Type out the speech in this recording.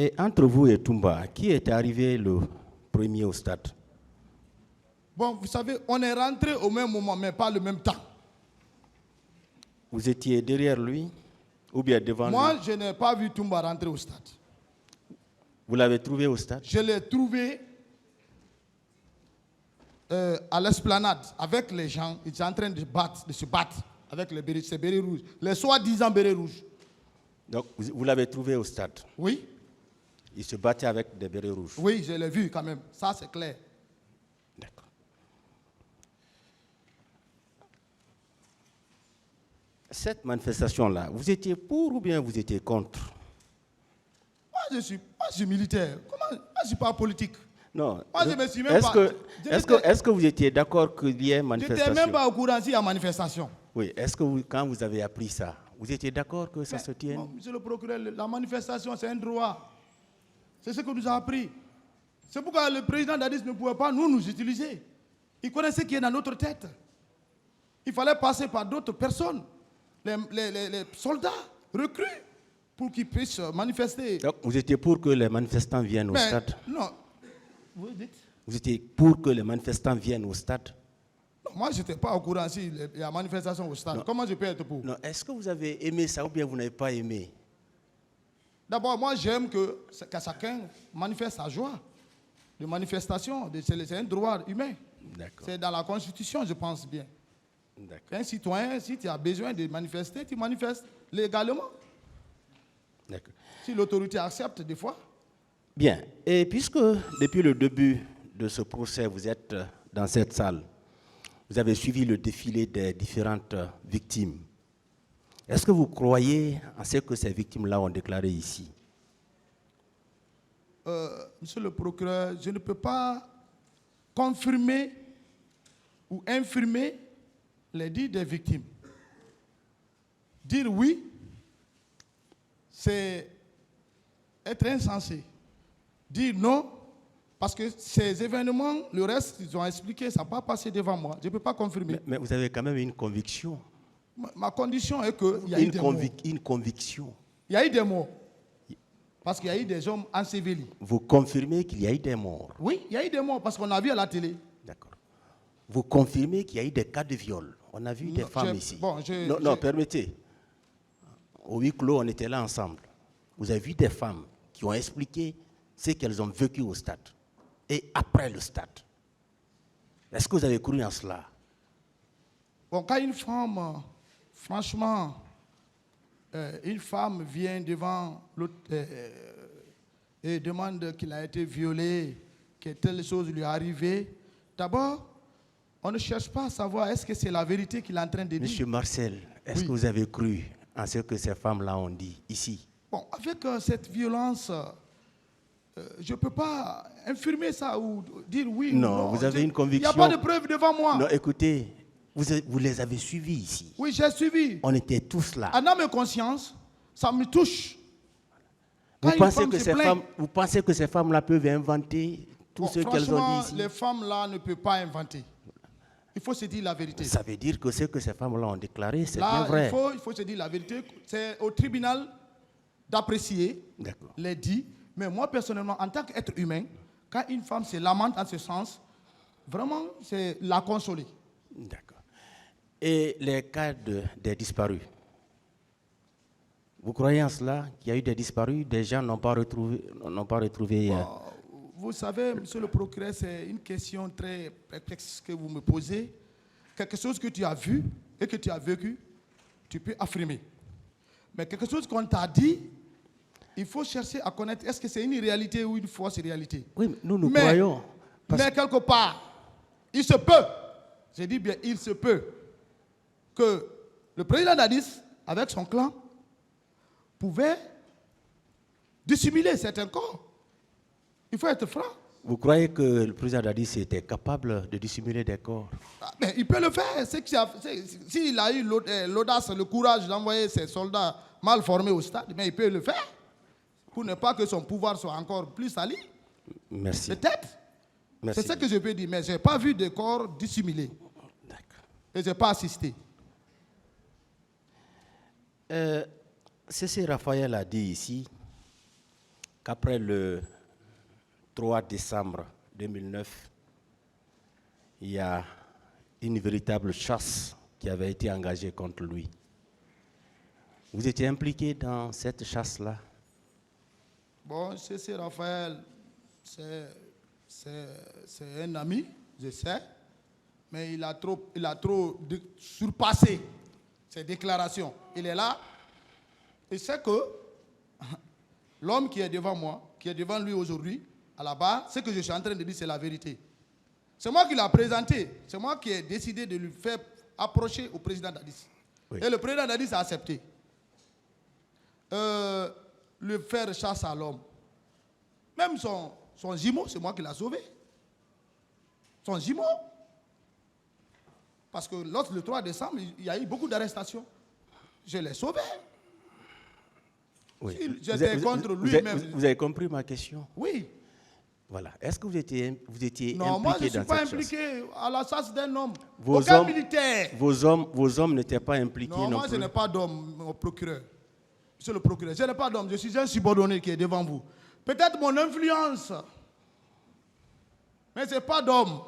Et entre vous et Toumba, qui est arrivé le premier au stade? Bon, vous savez, on est rentré au même moment, mais pas le même temps. Vous étiez derrière lui ou bien devant lui? Moi, je n'ai pas vu Toumba rentrer au stade. Vous l'avez trouvé au stade? Je l'ai trouvé à l'esplanade avec les gens. Ils étaient en train de se battre avec ces bérets rouges, les soi-disant bérets rouges. Donc, vous l'avez trouvé au stade? Oui. Il se battait avec des bérets rouges? Oui, je l'ai vu quand même. Ça, c'est clair. D'accord. Cette manifestation-là, vous étiez pour ou bien vous étiez contre? Moi, je suis militaire. Moi, je ne suis pas politique. Non. Moi, je me suis même pas... Est-ce que vous étiez d'accord qu'il y ait manifestation? Je n'étais même pas au courant s'il y a manifestation. Oui. Est-ce que quand vous avez appris ça, vous étiez d'accord que ça se tienne? Bon, monsieur le procureur, la manifestation, c'est un droit. C'est ce que nous a appris. C'est pourquoi le président Dadis ne pouvait pas nous utiliser. Il connaissait ce qui est dans notre tête. Il fallait passer par d'autres personnes, les soldats recrues, pour qu'ils puissent manifester. Donc, vous étiez pour que les manifestants viennent au stade? Non. Vous dites? Vous étiez pour que les manifestants viennent au stade? Non, moi, je n'étais pas au courant s'il y a manifestation au stade. Non. Comment je peux être pour? Non. Est-ce que vous avez aimé ça ou bien vous n'avez pas aimé? D'abord, moi, j'aime que chacun manifeste sa joie de manifestation. C'est un droit humain. C'est dans la Constitution, je pense bien. Un citoyen, si tu as besoin de manifester, tu manifestes légalement. Si l'autorité accepte des fois. Bien. Et puisque depuis le début de ce procès, vous êtes dans cette salle, vous avez suivi le défilé des différentes victimes. Est-ce que vous croyez en ce que ces victimes-là ont déclaré ici? Monsieur le procureur, je ne peux pas confirmer ou infirmer les dires des victimes. Dire oui, c'est être insensé. Dire non, parce que ces événements, le reste, ils ont expliqué, ça n'a pas passé devant moi. Je ne peux pas confirmer. Mais vous avez quand même une conviction. Ma condition est qu'il y a eu des morts. Une conviction. Il y a eu des morts. Parce qu'il y a eu des hommes ensevelis. Vous confirmez qu'il y a eu des morts? Oui, il y a eu des morts parce qu'on a vu à la télé. D'accord. Vous confirmez qu'il y a eu des cas de viol? On a vu des femmes ici. Bon, non, permettez. Au huis clos, on était là ensemble. Vous avez vu des femmes qui ont expliqué ce qu'elles ont vécu au stade et après le stade. Est-ce que vous avez cru en cela? Bon, quand une femme, franchement, une femme vient devant l'autre et demande qu'il a été violé, que telle chose lui est arrivée, d'abord, on ne cherche pas à savoir est-ce que c'est la vérité qu'il est en train de dire. Monsieur Marcel, est-ce que vous avez cru en ce que ces femmes-là ont dit ici? Bon, avec cette violence, je ne peux pas infirmer ça ou dire oui ou non. Vous avez une conviction. Il n'y a pas de preuve devant moi. Non, écoutez, vous les avez suivis ici. Oui, j'ai suivi. On était tous là. En âme et conscience, ça me touche. Vous pensez que ces femmes-là peuvent inventer tout ce qu'elles ont dit ici? Les femmes-là ne peuvent pas inventer. Il faut se dire la vérité. Ça veut dire que ce que ces femmes-là ont déclaré, c'est bien vrai. Il faut se dire la vérité. C'est au tribunal d'apprécier les dits. Mais moi, personnellement, en tant qu'être humain, quand une femme se lamente en ce sens, vraiment, c'est la consoler. D'accord. Et les cas des disparus? Vous croyez en cela, qu'il y a eu des disparus, des gens n'ont pas retrouvé Vous savez, monsieur le procureur, c'est une question très perplexe que vous me posez. Quelque chose que tu as vu et que tu as vécu, tu peux affirmer. Mais quelque chose qu'on t'a dit, il faut chercher à connaître, est-ce que c'est une réalité ou une fausse réalité? Oui, nous croyons. Mais quelque part, il se peut, je dis bien, il se peut que le président Dadis, avec son clan, pouvait dissimuler certains corps. Il faut être franc. Vous croyez que le président Dadis était capable de dissimuler des corps? Mais il peut le faire. S'il a eu l'audace, le courage d'envoyer ses soldats mal formés au stade, mais il peut le faire. Pour ne pas que son pouvoir soit encore plus sali. Merci. Peut-être. C'est ce que je peux dire. Mais je n'ai pas vu de corps dissimulés. D'accord. Et je n'ai pas assisté. C.C. Raphaël a dit ici qu'après le 3 décembre 2009, il y a une véritable chasse qui avait été engagée contre lui. Vous étiez impliqué dans cette chasse-là? Bon, C.C. Raphaël, c'est un ami, je sais, mais il a trop surpassé ses déclarations. Il est là, et c'est que l'homme qui est devant moi, qui est devant lui aujourd'hui, à la barre, ce que je suis en train de dire, c'est la vérité. C'est moi qui l'ai présenté, c'est moi qui ai décidé de lui faire approcher au président Dadis. Oui. Et le président Dadis a accepté. Le faire chasse à l'homme. Même son jumeau, c'est moi qui l'ai sauvé. Son jumeau. Parce que le 3 décembre, il y a eu beaucoup d'arrestations. Je l'ai sauvé. Oui. Si j'étais contre lui-même. Vous avez compris ma question? Oui. Voilà. Est-ce que vous étiez impliqué dans cette chasse? Non, moi je ne suis pas impliqué à la chasse d'un homme. Aucun militaire. Vos hommes n'étaient pas impliqués non plus? Non, moi je n'ai pas d'homme au procureur. Monsieur le procureur, je n'ai pas d'homme, je suis un subordonné qui est devant vous. Peut-être mon influence, mais ce n'est pas d'homme.